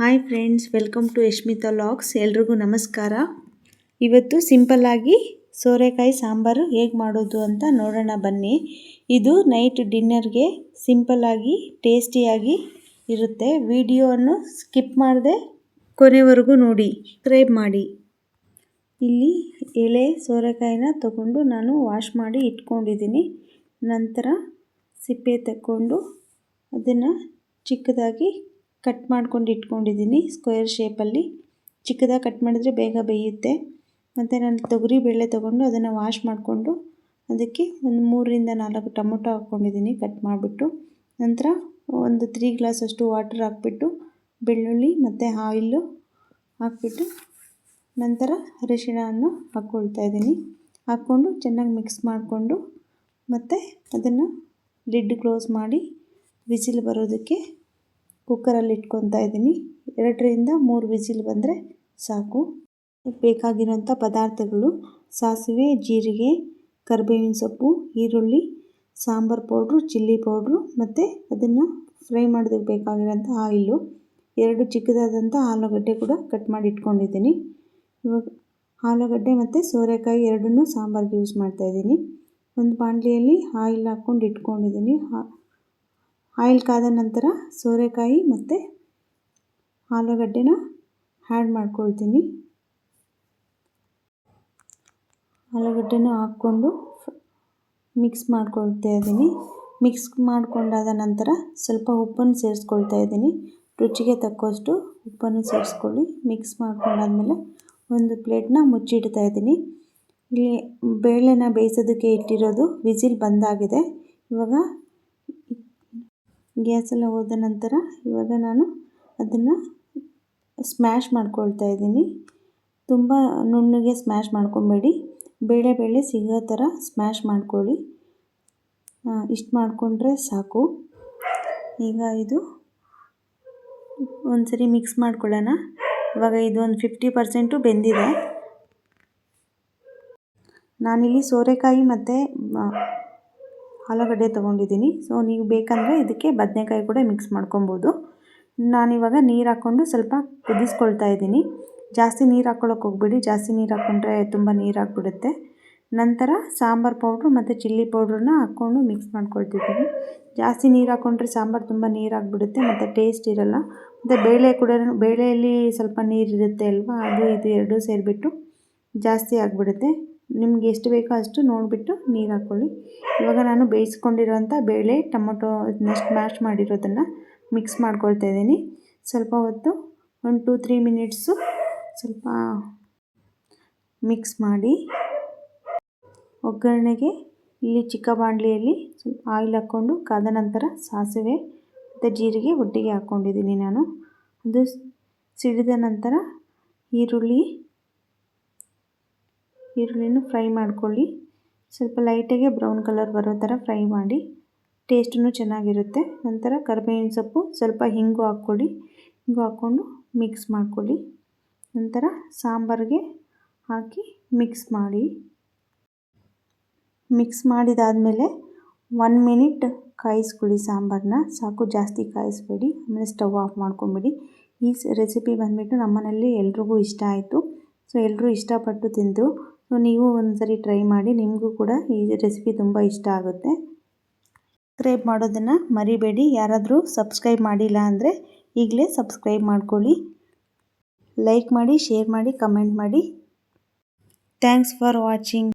Hi friends, welcome to Yashmita logs. ಎಲ್ರಿಗೂ ನಮಸ್ಕಾರ. ಇವತ್ತು ಸಿಂಪಲ್ಲಾಗಿ ಸೋರೆಕಾಯಿ ಸಾಂಬಾರು ಹೇಗೆ ಮಾಡೋದು ಅಂತ ನೋಡೋಣ ಬನ್ನಿ. ಇದು ನೈಟ್ ಡಿನ್ನರ್ಗೆ ಸಿಂಪಲ್ಲಾಗಿ ಟೇಸ್ಟಿಯಾಗಿ ಇರುತ್ತೆ. ವಿಡಿಯೋವನ್ನು ಸ್ಕಿಪ್ ಮಾಡದೆ ಕೊನೆವರೆಗೂ ನೋಡಿ, ಸಬ್ಸ್ಕ್ರೈಬ್ ಮಾಡಿ. ಇಲ್ಲಿ ಎಳೆ ಸೋರೆಕಾಯಿನ ತಗೊಂಡು ನಾನು ವಾಶ್ ಮಾಡಿ ಇಟ್ಕೊಂಡಿದ್ದೀನಿ. ನಂತರ ಸಿಪ್ಪೆ ತಗೊಂಡು ಅದನ್ನು ಚಿಕ್ಕದಾಗಿ ಕಟ್ ಮಾಡ್ಕೊಂಡು ಇಟ್ಕೊಂಡಿದ್ದೀನಿ. ಸ್ಕ್ವೇರ್ ಶೇಪಲ್ಲಿ ಚಿಕ್ಕದಾಗಿ ಕಟ್ ಮಾಡಿದ್ರೆ ಬೇಗ ಬೇಯುತ್ತೆ. ಮತ್ತು ನಾನು ತೊಗರಿ ಬೇಳೆ ತೊಗೊಂಡು ಅದನ್ನು ವಾಶ್ ಮಾಡಿಕೊಂಡು ಅದಕ್ಕೆ ಒಂದು 3-4 ಟೊಮೊಟೊ ಹಾಕ್ಕೊಂಡಿದ್ದೀನಿ ಕಟ್ ಮಾಡಿಬಿಟ್ಟು. ನಂತರ ಒಂದು 3 ಗ್ಲಾಸಷ್ಟು ವಾಟರ್ ಹಾಕ್ಬಿಟ್ಟು ಬೆಳ್ಳುಳ್ಳಿ ಮತ್ತು ಆಯಿಲು ಹಾಕ್ಬಿಟ್ಟು ನಂತರ ಅರಿಶಿಣವನ್ನು ಹಾಕ್ಕೊಳ್ತಾ ಇದ್ದೀನಿ. ಹಾಕ್ಕೊಂಡು ಚೆನ್ನಾಗಿ ಮಿಕ್ಸ್ ಮಾಡಿಕೊಂಡು ಮತ್ತು ಅದನ್ನು ಲಿಡ್ ಕ್ಲೋಸ್ ಮಾಡಿ ವಿಸಿಲ್ ಬರೋದಕ್ಕೆ ಕುಕ್ಕರಲ್ಲಿ ಇಟ್ಕೊತಾ ಇದ್ದೀನಿ. 2-3 ವಿಸಿಲ್ ಬಂದರೆ ಸಾಕು. ಬೇಕಾಗಿರೋಂಥ ಪದಾರ್ಥಗಳು: ಸಾಸಿವೆ, ಜೀರಿಗೆ, ಕರಿಬೇವಿನ ಸೊಪ್ಪು, ಈರುಳ್ಳಿ, ಸಾಂಬಾರು ಪೌಡ್ರು, ಚಿಲ್ಲಿ ಪೌಡ್ರು ಮತ್ತು ಅದನ್ನು ಫ್ರೈ ಮಾಡೋದಕ್ಕೆ ಬೇಕಾಗಿರೋಂಥ ಆಯಿಲು. 2 ಚಿಕ್ಕದಾದಂಥ ಆಲೂಗಡ್ಡೆ ಕೂಡ ಕಟ್ ಮಾಡಿ ಇಟ್ಕೊಂಡಿದ್ದೀನಿ. ಇವಾಗ ಆಲೂಗಡ್ಡೆ ಮತ್ತು ಸೋರೆಕಾಯಿ ಎರಡನ್ನೂ ಸಾಂಬಾರಿಗೆ ಯೂಸ್ ಮಾಡ್ತಾಯಿದ್ದೀನಿ. ಒಂದು ಬಾಣಲಿಯಲ್ಲಿ ಆಯಿಲ್ ಹಾಕ್ಕೊಂಡು ಇಟ್ಕೊಂಡಿದ್ದೀನಿ. ಆಯಿಲ್ ಕಾದ ನಂತರ ಸೋರೆಕಾಯಿ ಮತ್ತು ಆಲೂಗಡ್ಡೆನ ಆ್ಯಡ್ ಮಾಡ್ಕೊಳ್ತೀನಿ. ಆಲೂಗಡ್ಡೆನೂ ಹಾಕ್ಕೊಂಡು ಮಿಕ್ಸ್ ಮಾಡ್ಕೊಳ್ತಾ ಇದ್ದೀನಿ. ಮಿಕ್ಸ್ ಮಾಡಿಕೊಂಡಾದ ನಂತರ ಸ್ವಲ್ಪ ಉಪ್ಪನ್ನು ಸೇರಿಸ್ಕೊಳ್ತಾ ಇದ್ದೀನಿ. ರುಚಿಗೆ ತಕ್ಕಷ್ಟು ಉಪ್ಪನ್ನು ಸೇರಿಸ್ಕೊಳ್ಳಿ. ಮಿಕ್ಸ್ ಮಾಡ್ಕೊಂಡಾದ್ಮೇಲೆ ಒಂದು ಪ್ಲೇಟ್ನ ಮುಚ್ಚಿಡ್ತಾ ಇದ್ದೀನಿ. ಇಲ್ಲಿ ಬೇಳೆನ ಬೇಯಿಸೋದಕ್ಕೆ ಇಟ್ಟಿರೋದು ವಿಸಿಲ್ ಬಂದಾಗಿದೆ. ಇವಾಗ ಗ್ಯಾಸೆಲ್ಲ ಹೋದ ನಂತರ ಇವಾಗ ನಾನು ಅದನ್ನು ಸ್ಮ್ಯಾಶ್ ಮಾಡ್ಕೊಳ್ತಾ ಇದ್ದೀನಿ. ತುಂಬ ನುಣ್ಣಗೆ ಸ್ಮ್ಯಾಶ್ ಮಾಡ್ಕೊಬೇಡಿ, ಬೇಳೆ ಸಿಗೋ ಥರ ಸ್ಮ್ಯಾಶ್ ಮಾಡ್ಕೊಳ್ಳಿ. ಇಷ್ಟು ಮಾಡಿಕೊಂಡ್ರೆ ಸಾಕು. ಈಗ ಇದು ಒಂದ್ಸರಿ ಮಿಕ್ಸ್ ಮಾಡ್ಕೊಳ್ಳೋಣ. ಇವಾಗ ಇದು ಒಂದು 50% ಬೆಂದಿದೆ. ನಾನಿಲ್ಲಿ ಸೋರೆಕಾಯಿ ಮತ್ತು ಆಲೂಗಡ್ಡೆ ತೊಗೊಂಡಿದ್ದೀನಿ. ಸೊ ನೀವು ಬೇಕಂದರೆ ಇದಕ್ಕೆ ಬದನೆಕಾಯಿ ಕೂಡ ಮಿಕ್ಸ್ ಮಾಡ್ಕೊಬೋದು. ನಾನಿವಾಗ ನೀರು ಹಾಕ್ಕೊಂಡು ಸ್ವಲ್ಪ ಕುದಿಸ್ಕೊಳ್ತಾ ಇದ್ದೀನಿ. ಜಾಸ್ತಿ ನೀರು ಹಾಕ್ಕೊಳ್ಳೋಕೆ ಹೋಗ್ಬೇಡಿ, ಜಾಸ್ತಿ ನೀರು ಹಾಕ್ಕೊಂಡ್ರೆ ತುಂಬ ನೀರಾಗಿಬಿಡುತ್ತೆ. ನಂತರ ಸಾಂಬಾರು ಪೌಡ್ರು ಮತ್ತು ಚಿಲ್ಲಿ ಪೌಡ್ರನ್ನ ಹಾಕ್ಕೊಂಡು ಮಿಕ್ಸ್ ಮಾಡ್ಕೊಳ್ತಿದ್ದೀನಿ. ಜಾಸ್ತಿ ನೀರು ಹಾಕ್ಕೊಂಡ್ರೆ ಸಾಂಬಾರು ತುಂಬ ನೀರಾಗಿಬಿಡುತ್ತೆ ಮತ್ತು ಟೇಸ್ಟ್ ಇರೋಲ್ಲ. ಮತ್ತು ಬೇಳೆ ಕೂಡ, ಬೇಳೆಯಲ್ಲಿ ಸ್ವಲ್ಪ ನೀರಿರುತ್ತೆ ಅಲ್ವಾ, ಅದು ಇದು ಎರಡೂ ಸೇರಿಬಿಟ್ಟು ಜಾಸ್ತಿ ಆಗಿಬಿಡುತ್ತೆ. ನಿಮ್ಗೆ ಎಷ್ಟು ಬೇಕೋ ಅಷ್ಟು ನೋಡಿಬಿಟ್ಟು ನೀರು ಹಾಕ್ಕೊಳ್ಳಿ. ಇವಾಗ ನಾನು ಬೇಯಿಸ್ಕೊಂಡಿರೋಂಥ ಬೇಳೆ, ಟೊಮೊಟೊ ಇದನ್ನ ಸ್ಮ್ಯಾಶ್ ಮಾಡಿರೋದನ್ನು ಮಿಕ್ಸ್ ಮಾಡ್ಕೊಳ್ತಾ ಇದ್ದೀನಿ. ಸ್ವಲ್ಪ ಹೊತ್ತು 1-3 ಮಿನಿಟ್ಸು ಸ್ವಲ್ಪ ಮಿಕ್ಸ್ ಮಾಡಿ ಒಗ್ಗರಣೆಗೆ ಇಲ್ಲಿ ಚಿಕ್ಕ ಬಾಣಲಿಯಲ್ಲಿ ಸ್ವಲ್ಪ ಆಯಿಲ್ ಹಾಕ್ಕೊಂಡು ಕಾದ ನಂತರ ಸಾಸಿವೆ ಮತ್ತು ಜೀರಿಗೆ ಒಟ್ಟಿಗೆ ಹಾಕ್ಕೊಂಡಿದ್ದೀನಿ ನಾನು. ಅದು ಸಿಡಿದ ನಂತರ ಈರುಳ್ಳಿನೂ ಫ್ರೈ ಮಾಡ್ಕೊಳ್ಳಿ. ಸ್ವಲ್ಪ ಲೈಟಾಗೆ ಬ್ರೌನ್ ಕಲರ್ ಬರೋ ಥರ ಫ್ರೈ ಮಾಡಿ, ಟೇಸ್ಟೂ ಚೆನ್ನಾಗಿರುತ್ತೆ. ನಂತರ ಕರಿಬೇವಿನ ಸೊಪ್ಪು, ಸ್ವಲ್ಪ ಹಿಂಗು ಹಾಕ್ಕೊಳ್ಳಿ. ಹಿಂಗು ಹಾಕ್ಕೊಂಡು ಮಿಕ್ಸ್ ಮಾಡ್ಕೊಳ್ಳಿ. ನಂತರ ಸಾಂಬಾರಿಗೆ ಹಾಕಿ ಮಿಕ್ಸ್ ಮಾಡಿ. ಮಿಕ್ಸ್ ಮಾಡಿದಾದಮೇಲೆ 1 ಮಿನಿಟ್ ಕಾಯಿಸ್ಕೊಳ್ಳಿ ಸಾಂಬಾರನ್ನ. ಸಾಕು, ಜಾಸ್ತಿ ಕಾಯಿಸ್ಬೇಡಿ. ಆಮೇಲೆ ಸ್ಟವ್ ಆಫ್ ಮಾಡ್ಕೊಂಬಿಡಿ. ಈ ರೆಸಿಪಿ ಬಂದುಬಿಟ್ಟು ನಮ್ಮನೇಲಿ ಎಲ್ರಿಗೂ ಇಷ್ಟ ಆಯಿತು. ಸೊ ಎಲ್ಲರೂ ಇಷ್ಟಪಟ್ಟು ತಿಂದರು. ಸೊ ನೀವು ಒಂದ್ಸರಿ ಟ್ರೈ ಮಾಡಿ, ನಿಮಗೂ ಕೂಡ ಈ ರೆಸಿಪಿ ತುಂಬ ಇಷ್ಟ ಆಗುತ್ತೆ. ಸಬ್ಸ್ಕ್ರೈಬ್ ಮಾಡೋದನ್ನು ಮರಿಬೇಡಿ. ಯಾರಾದರೂ ಸಬ್ಸ್ಕ್ರೈಬ್ ಮಾಡಿಲ್ಲ ಅಂದರೆ ಈಗಲೇ ಸಬ್ಸ್ಕ್ರೈಬ್ ಮಾಡ್ಕೊಳ್ಳಿ. ಲೈಕ್ ಮಾಡಿ, ಶೇರ್ ಮಾಡಿ, ಕಮೆಂಟ್ ಮಾಡಿ. Thanks for watching.